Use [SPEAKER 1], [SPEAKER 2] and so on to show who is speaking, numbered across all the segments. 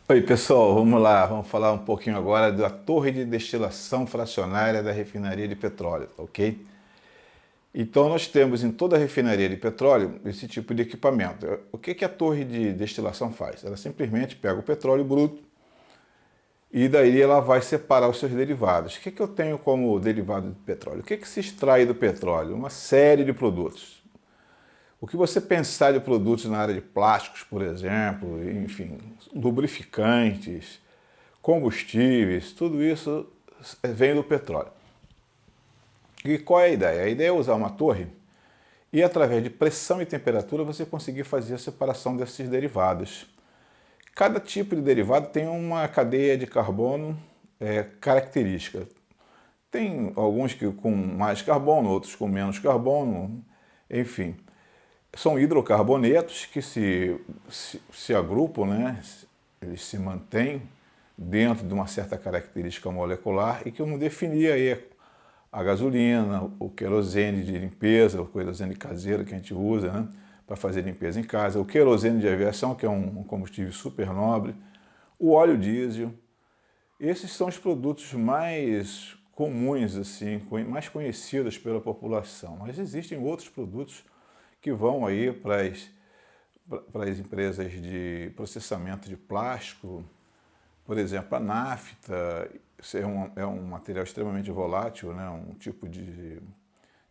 [SPEAKER 1] Oi, pessoal, vamos lá, vamos falar um pouquinho agora da torre de destilação fracionária da refinaria de petróleo, tá ok? Então, nós temos em toda a refinaria de petróleo esse tipo de equipamento. O que a torre de destilação faz? Ela simplesmente pega o petróleo bruto e daí ela vai separar os seus derivados. O que eu tenho como derivado do petróleo? O que se extrai do petróleo? Uma série de produtos. O que você pensar de produtos na área de plásticos, por exemplo, enfim, lubrificantes, combustíveis, tudo isso vem do petróleo. E qual é a ideia? A ideia é usar uma torre e, através de pressão e temperatura, você conseguir fazer a separação desses derivados. Cada tipo de derivado tem uma cadeia de carbono característica. Tem alguns que com mais carbono, outros com menos carbono, enfim. São hidrocarbonetos que se agrupam, né? Eles se mantêm dentro de uma certa característica molecular e que vão definir aí a gasolina, o querosene de limpeza, o querosene caseiro que a gente usa, né, para fazer limpeza em casa, o querosene de aviação, que é um combustível super nobre, o óleo diesel. Esses são os produtos mais comuns, assim, mais conhecidos pela população. Mas existem outros produtos que vão aí para as empresas de processamento de plástico, por exemplo, a nafta. Isso é um material extremamente volátil, né? Um tipo de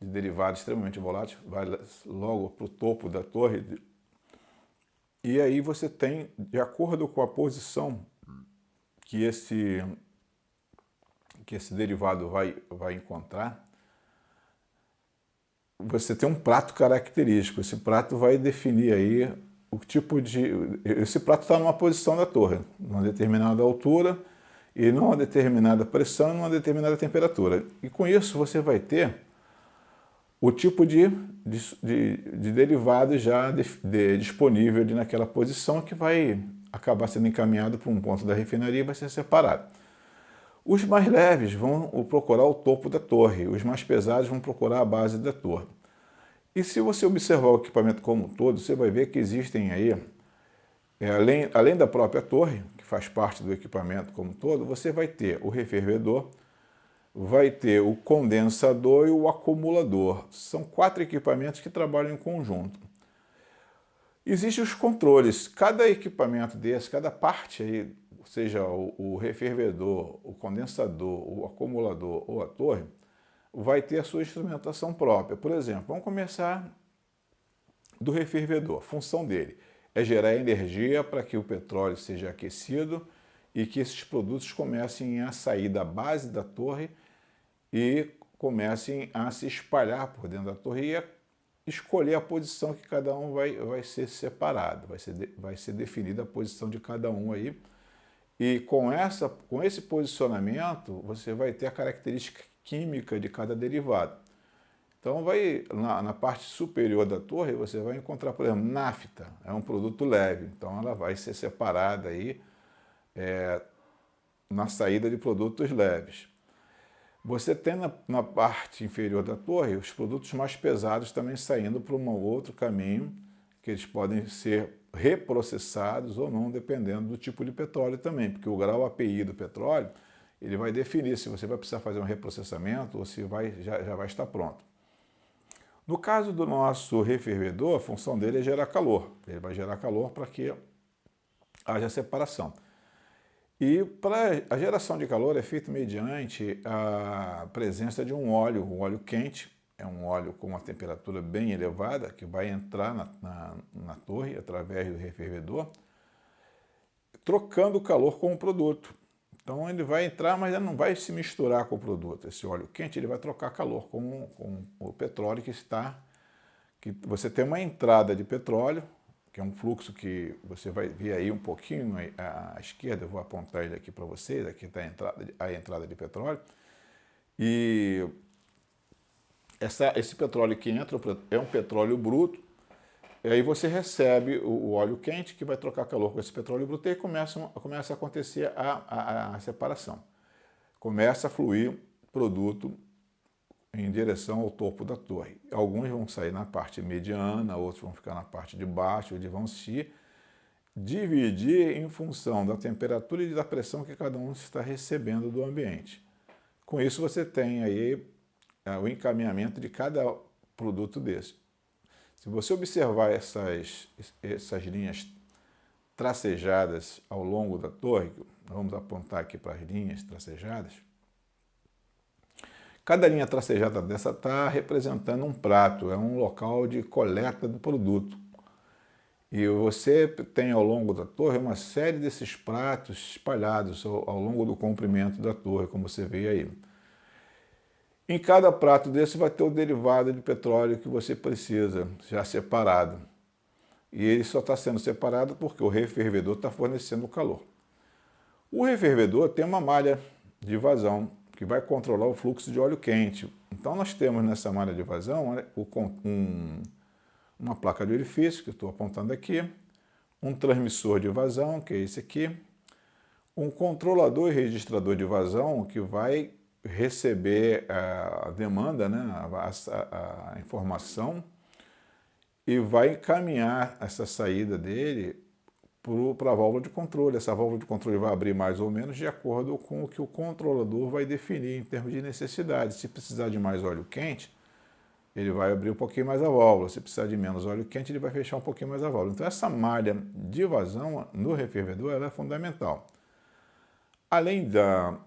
[SPEAKER 1] derivado extremamente volátil, vai logo para o topo da torre. E aí você tem, de acordo com a posição que esse derivado vai encontrar, você tem um prato característico. Esse prato vai definir aí o tipo de... Esse prato está numa posição da torre, numa determinada altura, e numa determinada pressão e numa determinada temperatura. E com isso você vai ter o tipo de derivado já disponível ali naquela posição, que vai acabar sendo encaminhado para um ponto da refinaria e vai ser separado. Os mais leves vão procurar o topo da torre, os mais pesados vão procurar a base da torre. E se você observar o equipamento como um todo, você vai ver que existem aí, além da própria torre, que faz parte do equipamento como um todo, você vai ter o refervedor, vai ter o condensador e o acumulador. São 4 equipamentos que trabalham em conjunto. Existem os controles. Cada equipamento desse, cada parte aí, seja o refervedor, o condensador, o acumulador ou a torre, vai ter a sua instrumentação própria. Por exemplo, vamos começar do refervedor. A função dele é gerar energia para que o petróleo seja aquecido e que esses produtos comecem a sair da base da torre e comecem a se espalhar por dentro da torre e a escolher a posição que cada um vai ser separado, vai ser definida a posição de cada um aí. E com esse posicionamento, você vai ter a característica química de cada derivado. Então, na parte superior da torre, você vai encontrar, por exemplo, nafta, é um produto leve, então ela vai ser separada aí na saída de produtos leves. Você tem na parte inferior da torre os produtos mais pesados também saindo para um outro caminho, que eles podem ser reprocessados ou não, dependendo do tipo de petróleo também, porque o grau API do petróleo ele vai definir se você vai precisar fazer um reprocessamento ou se já vai estar pronto. No caso do nosso refervedor, a função dele é gerar calor. Ele vai gerar calor para que haja separação. E para a geração de calor é feita mediante a presença de um óleo quente, é um óleo com uma temperatura bem elevada, que vai entrar na torre através do refervedor, trocando o calor com o produto. Então ele vai entrar, mas ele não vai se misturar com o produto. Esse óleo quente ele vai trocar calor com o petróleo que você tem uma entrada de petróleo, que é um fluxo que você vai ver aí um pouquinho à esquerda, eu vou apontar ele aqui para vocês, aqui está a entrada de petróleo, e esse petróleo que entra é um petróleo bruto, e aí você recebe o óleo quente que vai trocar calor com esse petróleo bruto e começa a acontecer a separação. Começa a fluir produto em direção ao topo da torre. Alguns vão sair na parte mediana, outros vão ficar na parte de baixo, eles vão se dividir em função da temperatura e da pressão que cada um está recebendo do ambiente. Com isso você tem aí o encaminhamento de cada produto desse. Se você observar essas linhas tracejadas ao longo da torre, vamos apontar aqui para as linhas tracejadas, cada linha tracejada dessa está representando um prato, é um local de coleta do produto. E você tem ao longo da torre uma série desses pratos espalhados ao longo do comprimento da torre, como você vê aí. Em cada prato desse vai ter o derivado de petróleo que você precisa, já separado. E ele só está sendo separado porque o refervedor está fornecendo o calor. O refervedor tem uma malha de vazão que vai controlar o fluxo de óleo quente. Então nós temos nessa malha de vazão uma placa de orifício, que eu estou apontando aqui, um transmissor de vazão, que é esse aqui, um controlador e registrador de vazão, que vai receber a demanda, né, a informação, e vai encaminhar essa saída dele para a válvula de controle. Essa válvula de controle vai abrir mais ou menos de acordo com o que o controlador vai definir em termos de necessidade. Se precisar de mais óleo quente, ele vai abrir um pouquinho mais a válvula. Se precisar de menos óleo quente, ele vai fechar um pouquinho mais a válvula. Então essa malha de vazão no refervedor ela é fundamental. Além da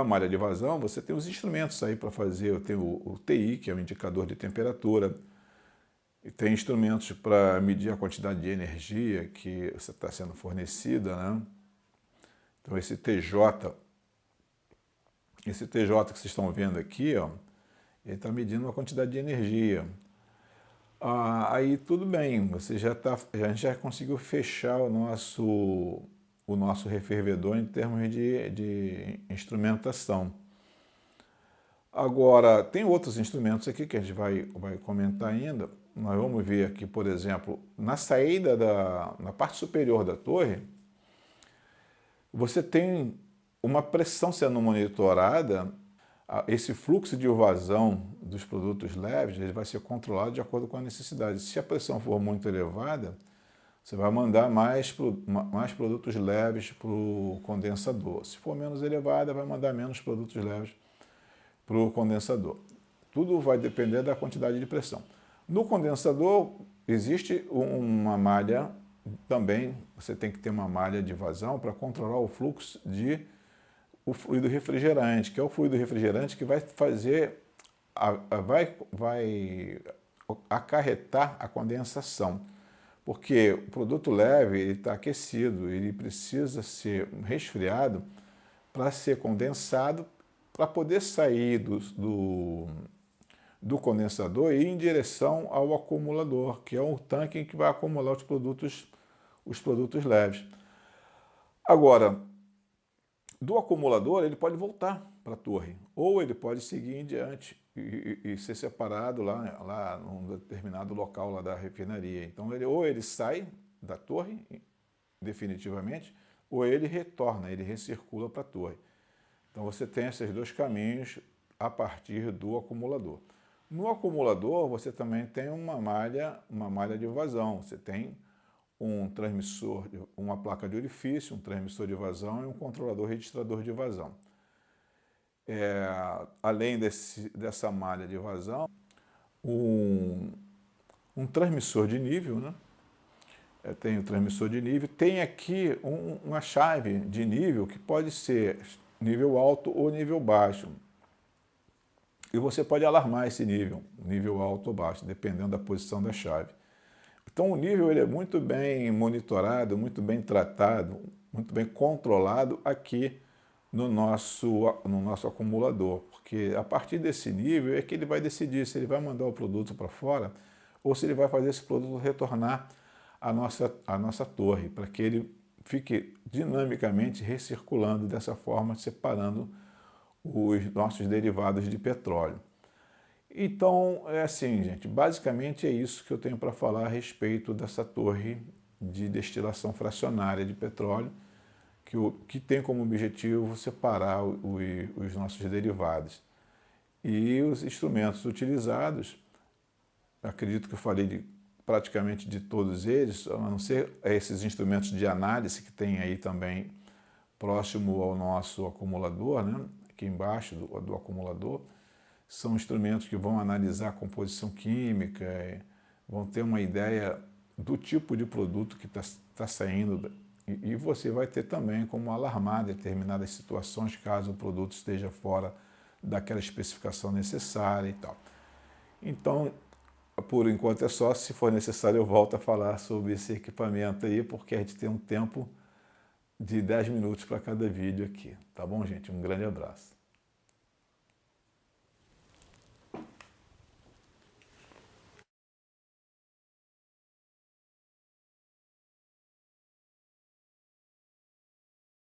[SPEAKER 1] malha de vazão, você tem os instrumentos aí para fazer. Eu tenho o TI, que é o indicador de temperatura, e tem instrumentos para medir a quantidade de energia que está sendo fornecida, né? Então esse TJ que vocês estão vendo aqui, ó, ele está medindo a quantidade de energia. Aí tudo bem, a gente já conseguiu fechar o nosso refervedor em termos de instrumentação. Agora, tem outros instrumentos aqui que a gente vai comentar ainda. Nós vamos ver aqui, por exemplo, na saída na parte superior da torre, você tem uma pressão sendo monitorada. Esse fluxo de vazão dos produtos leves ele vai ser controlado de acordo com a necessidade. Se a pressão for muito elevada, você vai mandar mais produtos leves para o condensador. Se for menos elevada, vai mandar menos produtos leves para o condensador. Tudo vai depender da quantidade de pressão. No condensador, existe uma malha também, você tem que ter uma malha de vazão para controlar o fluxo o fluido refrigerante, que é o fluido refrigerante que vai fazer, vai acarretar a condensação. Porque o produto leve está aquecido, ele precisa ser resfriado para ser condensado, para poder sair do condensador e ir em direção ao acumulador, que é o tanque que vai acumular os produtos leves. Agora, do acumulador ele pode voltar para a torre, ou ele pode seguir em diante e ser separado lá num determinado local lá da refinaria. Então ou ele sai da torre definitivamente, ou ele retorna, ele recircula para a torre. Então você tem esses dois caminhos a partir do acumulador. No acumulador você também tem uma malha de vazão. Você tem um transmissor, uma placa de orifício, um transmissor de vazão e um controlador registrador de vazão. Além dessa malha de vazão, um transmissor de nível, né? Tem o transmissor de nível, tem aqui uma chave de nível que pode ser nível alto ou nível baixo. E você pode alarmar esse nível alto ou baixo, dependendo da posição da chave. Então o nível ele é muito bem monitorado, muito bem tratado, muito bem controlado aqui no nosso acumulador, porque a partir desse nível é que ele vai decidir se ele vai mandar o produto para fora ou se ele vai fazer esse produto retornar à nossa torre, para que ele fique dinamicamente recirculando dessa forma, separando os nossos derivados de petróleo. Então, é assim, gente, basicamente é isso que eu tenho para falar a respeito dessa torre de destilação fracionária de petróleo, que tem como objetivo separar os nossos derivados. E os instrumentos utilizados, acredito que eu falei de praticamente de todos eles, a não ser esses instrumentos de análise que tem aí também próximo ao nosso acumulador, né? Aqui embaixo do acumulador, são instrumentos que vão analisar a composição química, vão ter uma ideia do tipo de produto que está saindo, e você vai ter também como alarmar determinadas situações caso o produto esteja fora daquela especificação necessária e tal. Então, por enquanto é só, se for necessário eu volto a falar sobre esse equipamento aí, porque a gente tem um tempo de 10 minutos para cada vídeo aqui. Tá bom, gente? Um grande abraço.